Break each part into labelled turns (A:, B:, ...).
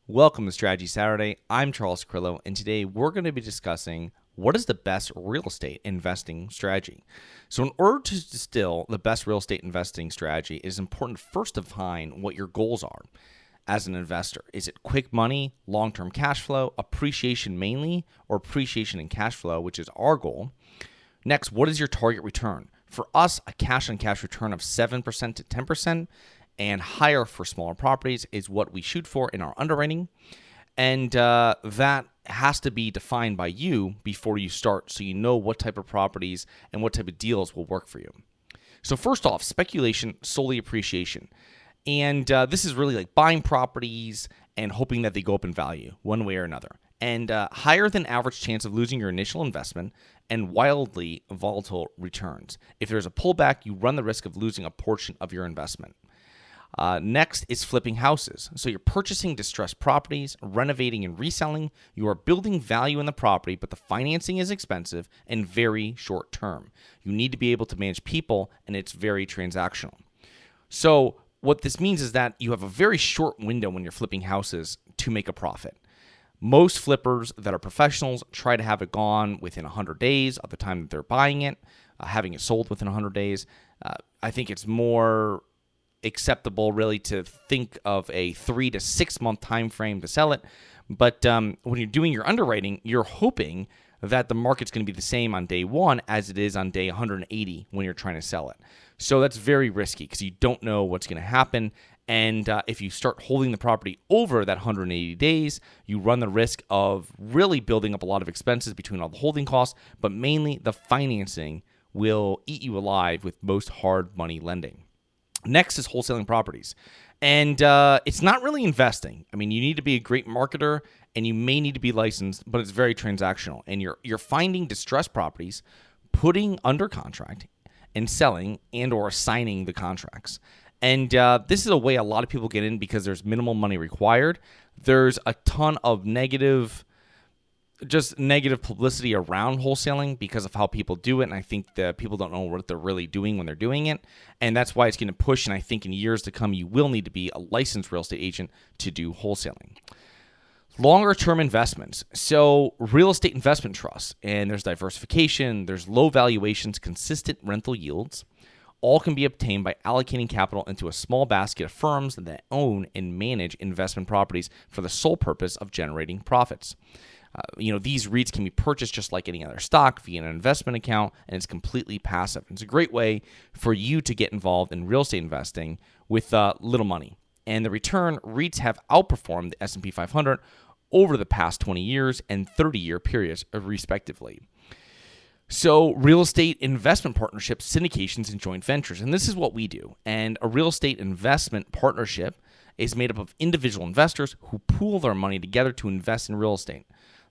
A: Welcome to Strategy Saturday. I'm Charles Carillo, and today we're going to be discussing what is the best real estate investing strategy. So, in order to distill the best real estate investing strategy, it is important to first define what your goals are as an investor. Is it quick money, long-term cash flow, appreciation mainly, or appreciation and cash flow, which is our goal? Next, what is your target return? For us, a cash-on-cash return of 7% to 10%. And higher for smaller properties is what we shoot for in our underwriting. And that has to be defined by you before you start, so you know what type of properties and what type of deals will work for you. So first off, speculation, solely appreciation. And this is really like buying properties and hoping that they go up in value one way or another. And higher than average chance of losing your initial investment and wildly volatile returns. If there's a pullback, you run the risk of losing a portion of your investment. Next is flipping houses. So you're purchasing distressed properties, renovating and reselling. You are building value in the property, but the financing is expensive and very short term. You need to be able to manage people, and it's very transactional. So what this means is that you have a very short window when you're flipping houses to make a profit. Most flippers that are professionals try to have it gone within 100 days of the time that they're buying it, having it sold within 100 days. I think it's more acceptable really to think of a 3 to 6 month time frame to sell it. But when you're doing your underwriting, you're hoping that the market's going to be the same on day one as it is on day 180 when you're trying to sell it. So that's very risky because you don't know what's going to happen. And if you start holding the property over that 180 days, you run the risk of really building up a lot of expenses between all the holding costs, but mainly the financing will eat you alive with most hard money lending. Next is wholesaling properties. And it's not really investing. I mean, you need to be a great marketer and you may need to be licensed, but it's very transactional. And you're finding distressed properties, putting under contract and selling and or signing the contracts. And this is a way a lot of people get in because there's minimal money required. There's a ton of negative publicity around wholesaling because of how people do it, and I think that people don't know what they're really doing when they're doing it, and that's why it's going to push, and I think in years to come you will need to be a licensed real estate agent to do wholesaling. Longer term investments. So real estate investment trusts, and there's diversification, there's low valuations, consistent rental yields, all can be obtained by allocating capital into a small basket of firms that own and manage investment properties for the sole purpose of generating profits. These REITs can be purchased just like any other stock via an investment account, and it's completely passive. It's a great way for you to get involved in real estate investing with little money. And the return, REITs have outperformed the S&P 500 over the past 20 years and 30-year periods, respectively. So real estate investment partnerships, syndications, and joint ventures. And this is what we do. And a real estate investment partnership is made up of individual investors who pool their money together to invest in real estate.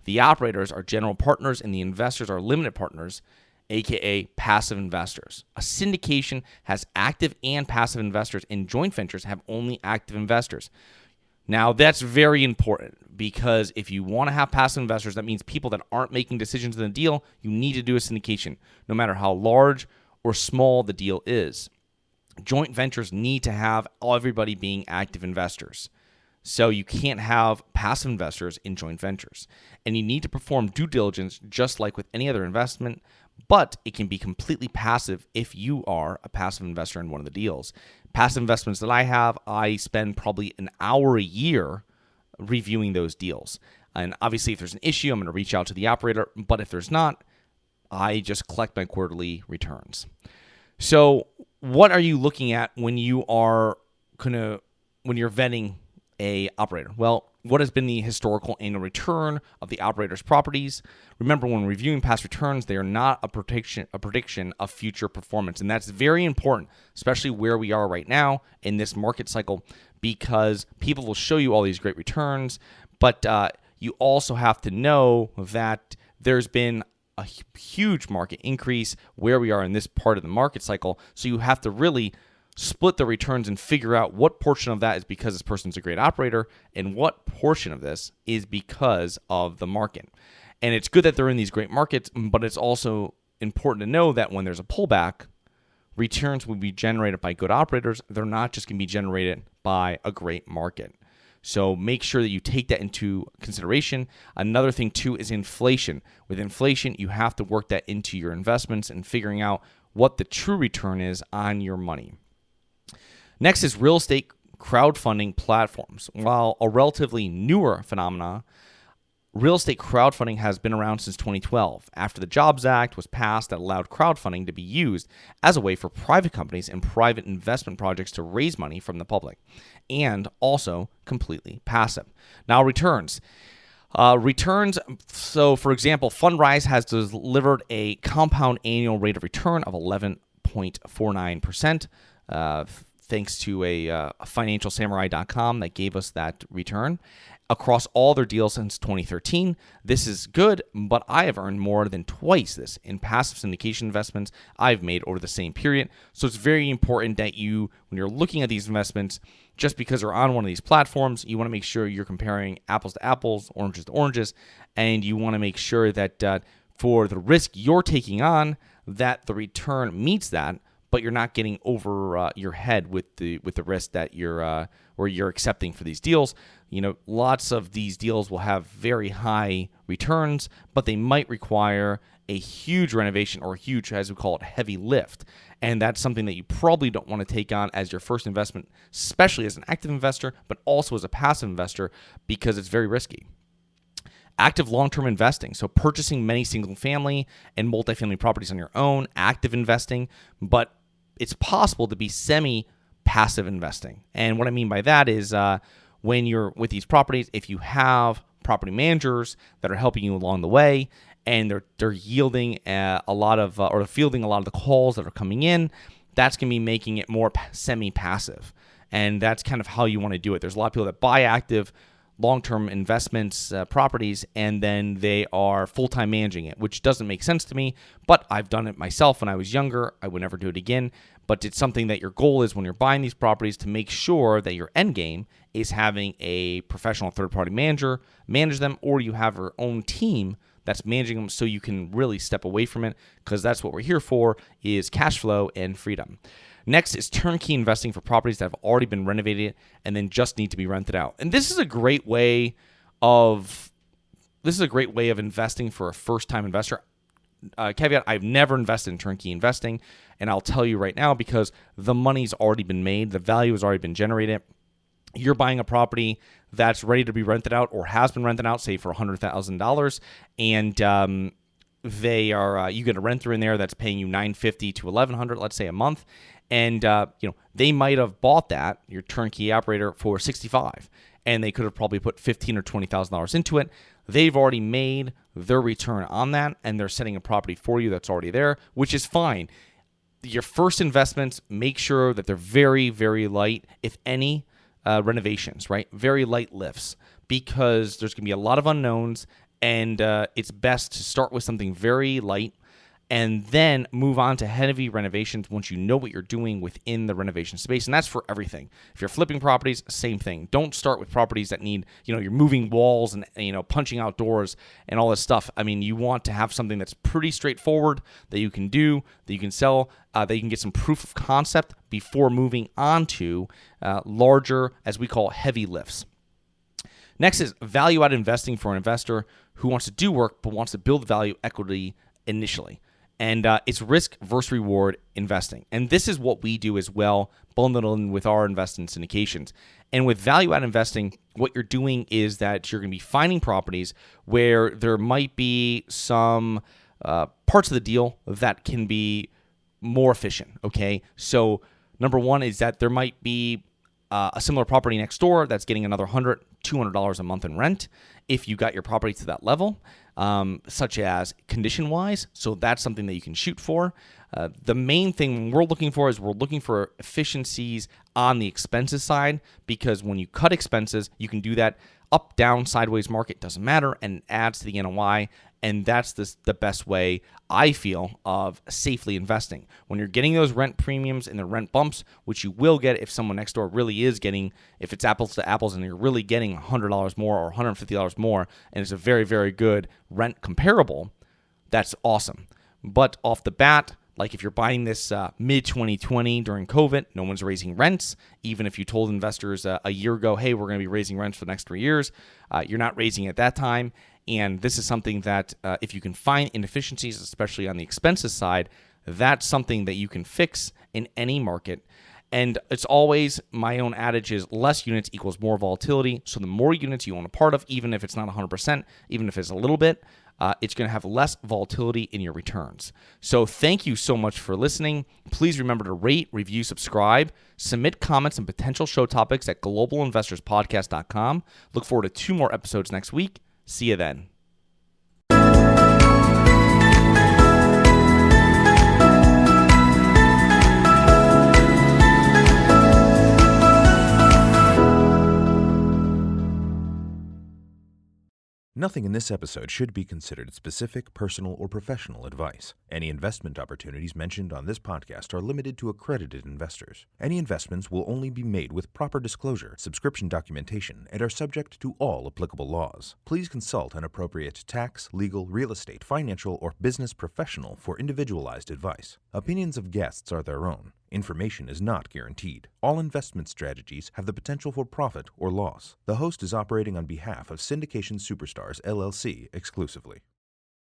A: The operators are general partners and the investors are limited partners, aka passive investors. A syndication has active and passive investors, and joint ventures have only active investors. Now, that's very important because if you want to have passive investors, that means people that aren't making decisions in the deal, you need to do a syndication, no matter how large or small the deal is. Joint ventures need to have everybody being active investors. So you can't have passive investors in joint ventures. And you need to perform due diligence just like with any other investment, but it can be completely passive if you are a passive investor in one of the deals. Passive investments that I have, I spend probably an hour a year reviewing those deals. And obviously, if there's an issue, I'm going to reach out to the operator. But if there's not, I just collect my quarterly returns. So what are you looking at when you are when you're vetting a operator? Well, what has been the historical annual return of the operator's properties? Remember, when reviewing past returns, they are not a prediction of future performance. And that's very important, especially where we are right now in this market cycle, because people will show you all these great returns, but you also have to know that there's been a huge market increase where we are in this part of the market cycle. So you have to really split the returns and figure out what portion of that is because this person's a great operator and what portion of this is because of the market. And it's good that they're in these great markets, but it's also important to know that when there's a pullback, returns will be generated by good operators. They're not just going to be generated by a great market. So make sure that you take that into consideration. Another thing too is inflation. With inflation, you have to work that into your investments and figuring out what the true return is on your money. Next is real estate crowdfunding platforms. While a relatively newer phenomenon, real estate crowdfunding has been around since 2012, after the Jobs Act was passed that allowed crowdfunding to be used as a way for private companies and private investment projects to raise money from the public, and also completely passive. Now, returns. So for example, Fundrise has delivered a compound annual rate of return of 11.49%, thanks to a financialsamurai.com that gave us that return across all their deals since 2013. This is good, but I have earned more than twice this in passive syndication investments I've made over the same period. So it's very important that you, when you're looking at these investments, just because they're on one of these platforms, you want to make sure you're comparing apples to apples, oranges to oranges, and you want to make sure that for the risk you're taking on, that the return meets that, but you're not getting over your head with the risk that you're accepting for these deals. Lots of these deals will have very high returns, but they might require a huge renovation or a huge, as we call it, heavy lift. And that's something that you probably don't want to take on as your first investment, especially as an active investor, but also as a passive investor, because it's very risky. Active long-term investing, so purchasing many single-family and multifamily properties on your own, active investing, but it's possible to be semi-passive investing. And what I mean by that is when you're with these properties, if you have property managers that are helping you along the way, and they're yielding a lot of or fielding a lot of the calls that are coming in, that's going to be making it more semi-passive. And that's kind of how you want to do it. There's a lot of people that buy active long-term investments, properties, and then they are full-time managing it, which doesn't make sense to me, but I've done it myself when I was younger. I would never do it again, but it's something that your goal is when you're buying these properties to make sure that your end game is having a professional third-party manager manage them, or you have your own team that's managing them so you can really step away from it, because that's what we're here for, is cash flow and freedom. Next is turnkey investing for properties that have already been renovated and then just need to be rented out. And this is a great way of investing for a first-time investor. Caveat, I've never invested in turnkey investing, and I'll tell you right now, because the money's already been made, the value has already been generated. You're buying a property that's ready to be rented out or has been rented out, say for $100,000, and they are you get a renter in there that's paying you $950 to $1,100, let's say, a month, and they might have bought that, your turnkey operator, for $65,000, and they could have probably put $15,000 or $20,000 into it. They've already made their return on that, and they're setting a property for you that's already there, which is fine. Your first investments, make sure that they're very, very light, if any. Renovations, right? Very light lifts, because there's going to be a lot of unknowns, and it's best to start with something very light and then move on to heavy renovations once you know what you're doing within the renovation space. And that's for everything. If you're flipping properties, same thing. Don't start with properties that need, you're moving walls and, punching out doors and all this stuff. I mean, you want to have something that's pretty straightforward that you can do, that you can sell, that you can get some proof of concept before moving on to larger, as we call, heavy lifts. Next is value-add investing for an investor who wants to do work but wants to build value equity initially. And it's risk versus reward investing. And this is what we do as well, bundled in with our investment syndications. And with value-add investing, what you're doing is that you're going to be finding properties where there might be some parts of the deal that can be more efficient, okay? So number one is that there might be a similar property next door that's getting another $100, $200 a month in rent if you got your property to that level, such as condition-wise. So that's something that you can shoot for. The main thing we're looking for is we're looking for efficiencies on the expenses side, because when you cut expenses, you can do that up, down, sideways market, doesn't matter, and it adds to the NOI. And that's the best way, I feel, of safely investing. When you're getting those rent premiums and the rent bumps, which you will get if someone next door really is getting, if it's apples to apples and you're really getting $100 more or $150 more, and it's a very, very good rent comparable, that's awesome. But off the bat, Like if you're buying this mid-2020 during COVID, no one's raising rents. Even if you told investors a year ago, hey, we're going to be raising rents for the next 3 years, you're not raising at that time. And this is something that if you can find inefficiencies, especially on the expenses side, that's something that you can fix in any market. And it's always, my own adage is less units equals more volatility. So the more units you own a part of, even if it's not 100%, even if it's a little bit, it's going to have less volatility in your returns. So thank you so much for listening. Please remember to rate, review, subscribe, submit comments and potential show topics at globalinvestorspodcast.com. Look forward to 2 more episodes next week. See you then.
B: Nothing in this episode should be considered specific, personal, or professional advice. Any investment opportunities mentioned on this podcast are limited to accredited investors. Any investments will only be made with proper disclosure, subscription documentation, and are subject to all applicable laws. Please consult an appropriate tax, legal, real estate, financial, or business professional for individualized advice. Opinions of guests are their own. Information is not guaranteed. All investment strategies have the potential for profit or loss. The host is operating on behalf of Syndication Superstars LLC exclusively.